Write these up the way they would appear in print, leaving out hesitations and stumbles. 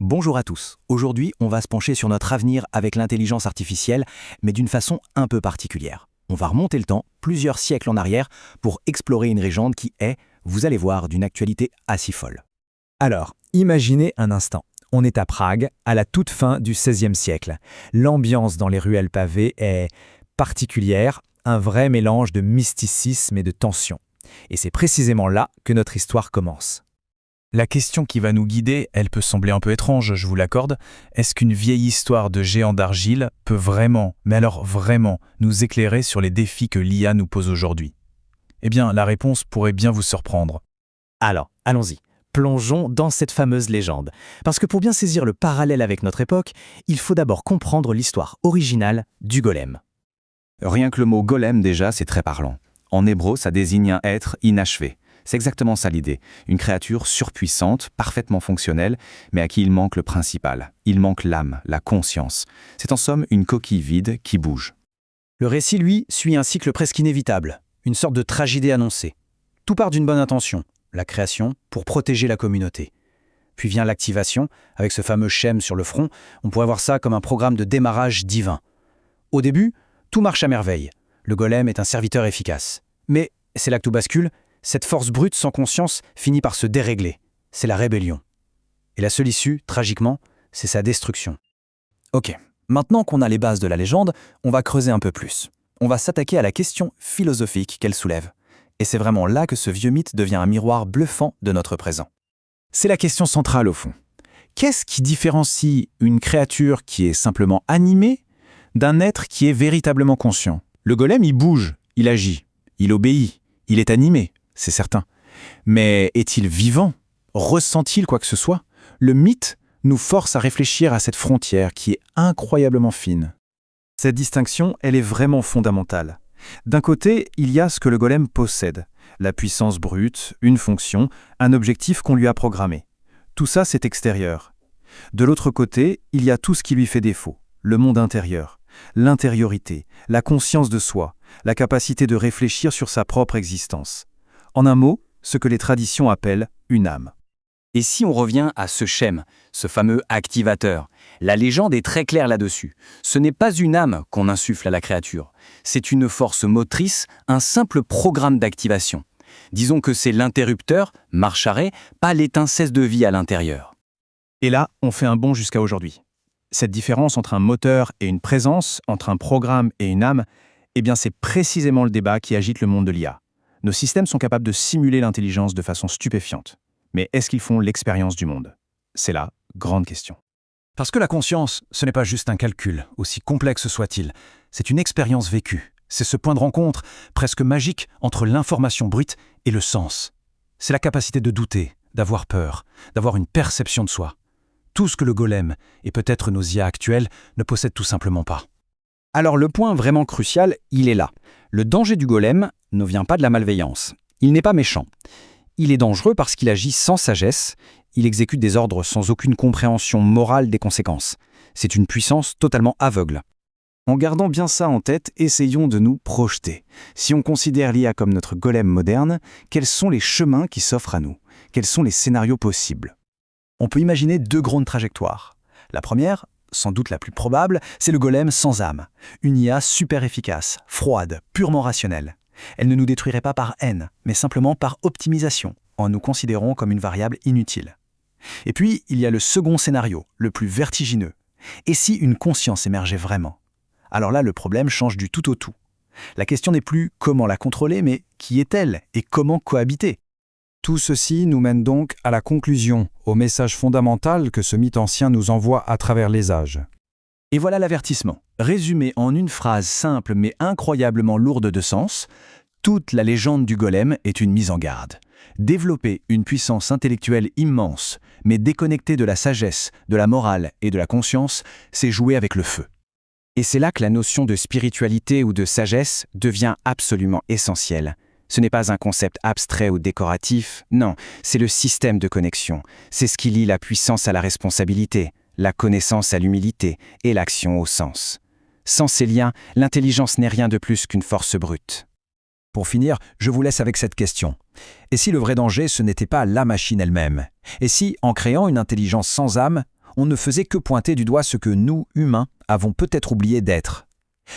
Bonjour à tous. Aujourd'hui, on va se pencher sur notre avenir avec l'intelligence artificielle, mais d'une façon un peu particulière. On va remonter le temps, plusieurs siècles en arrière, pour explorer une légende qui est, vous allez voir, d'une actualité assez folle. Alors, imaginez un instant. On est à Prague, à la toute fin du XVIe siècle. L'ambiance dans les ruelles pavées est particulière, un vrai mélange de mysticisme et de tension. Et c'est précisément là que notre histoire commence. La question qui va nous guider, elle peut sembler un peu étrange, je vous l'accorde. Est-ce qu'une vieille histoire de géants d'argile peut vraiment, mais alors vraiment, nous éclairer sur les défis que l'IA nous pose aujourd'hui? Eh bien, la réponse pourrait bien vous surprendre. Alors, allons-y. Plongeons dans cette fameuse légende. Parce que pour bien saisir le parallèle avec notre époque, il faut d'abord comprendre l'histoire originale du golem. Rien que le mot golem déjà, c'est très parlant. En hébreu, ça désigne un être inachevé. C'est exactement ça l'idée. Une créature surpuissante, parfaitement fonctionnelle, mais à qui il manque le principal. Il manque l'âme, la conscience. C'est en somme une coquille vide qui bouge. Le récit, lui, suit un cycle presque inévitable, une sorte de tragédie annoncée. Tout part d'une bonne intention, la création, pour protéger la communauté. Puis vient l'activation, avec ce fameux Shem sur le front, on pourrait voir ça comme un programme de démarrage divin. Au début, tout marche à merveille. Le golem est un serviteur efficace. Mais, c'est là que tout bascule, cette force brute sans conscience finit par se dérégler. C'est la rébellion. Et la seule issue, tragiquement, c'est sa destruction. Ok, maintenant qu'on a les bases de la légende, on va creuser un peu plus. On va s'attaquer à la question philosophique qu'elle soulève. Et c'est vraiment là que ce vieux mythe devient un miroir bluffant de notre présent. C'est la question centrale au fond. Qu'est-ce qui différencie une créature qui est simplement animée d'un être qui est véritablement conscient? Le golem, il bouge, il agit, il obéit, il est animé, c'est certain. Mais est-il vivant? Ressent-il quoi que ce soit? Le mythe nous force à réfléchir à cette frontière qui est incroyablement fine. Cette distinction, elle est vraiment fondamentale. D'un côté, il y a ce que le golem possède, la puissance brute, une fonction, un objectif qu'on lui a programmé. Tout ça, c'est extérieur. De l'autre côté, il y a tout ce qui lui fait défaut, le monde intérieur, l'intériorité, la conscience de soi, la capacité de réfléchir sur sa propre existence. En un mot, ce que les traditions appellent une âme. Et si on revient à ce Shem, ce fameux activateur, la légende est très claire là-dessus. Ce n'est pas une âme qu'on insuffle à la créature, c'est une force motrice, un simple programme d'activation. Disons que c'est l'interrupteur, marche-arrêt, pas l'étincelle de vie à l'intérieur. Et là, on fait un bond jusqu'à aujourd'hui. Cette différence entre un moteur et une présence, entre un programme et une âme, eh bien c'est précisément le débat qui agite le monde de l'IA. Nos systèmes sont capables de simuler l'intelligence de façon stupéfiante. Mais est-ce qu'ils font l'expérience du monde? C'est la grande question. Parce que la conscience, ce n'est pas juste un calcul, aussi complexe soit-il. C'est une expérience vécue. C'est ce point de rencontre presque magique entre l'information brute et le sens. C'est la capacité de douter, d'avoir peur, d'avoir une perception de soi. Tout ce que le golem, et peut-être nos IA actuels, ne possèdent tout simplement pas. Alors le point vraiment crucial, il est là. Le danger du golem ne vient pas de la malveillance. Il n'est pas méchant. Il est dangereux parce qu'il agit sans sagesse, il exécute des ordres sans aucune compréhension morale des conséquences. C'est une puissance totalement aveugle. En gardant bien ça en tête, essayons de nous projeter. Si on considère l'IA comme notre golem moderne, quels sont les chemins qui s'offrent à nous? Quels sont les scénarios possibles? On peut imaginer deux grandes trajectoires. La première, sans doute la plus probable, c'est le golem sans âme. Une IA super efficace, froide, purement rationnelle. Elle ne nous détruirait pas par haine, mais simplement par optimisation, en nous considérant comme une variable inutile. Et puis, il y a le second scénario, le plus vertigineux. Et si une conscience émergeait vraiment? Alors là, le problème change du tout au tout. La question n'est plus comment la contrôler, mais qui est-elle et comment cohabiter? Tout ceci nous mène donc à la conclusion, au message fondamental que ce mythe ancien nous envoie à travers les âges. Et voilà l'avertissement. Résumé en une phrase simple mais incroyablement lourde de sens, toute la légende du golem est une mise en garde. Développer une puissance intellectuelle immense, mais déconnectée de la sagesse, de la morale et de la conscience, c'est jouer avec le feu. Et c'est là que la notion de spiritualité ou de sagesse devient absolument essentielle. Ce n'est pas un concept abstrait ou décoratif, non, c'est le système de connexion. C'est ce qui lie la puissance à la responsabilité, la connaissance à l'humilité et l'action au sens. Sans ces liens, l'intelligence n'est rien de plus qu'une force brute. Pour finir, je vous laisse avec cette question. Et si le vrai danger, ce n'était pas la machine elle-même? Et si, en créant une intelligence sans âme, on ne faisait que pointer du doigt ce que nous, humains, avons peut-être oublié d'être.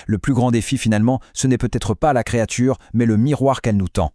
Le plus grand défi finalement, ce n'est peut-être pas la créature, mais le miroir qu'elle nous tend.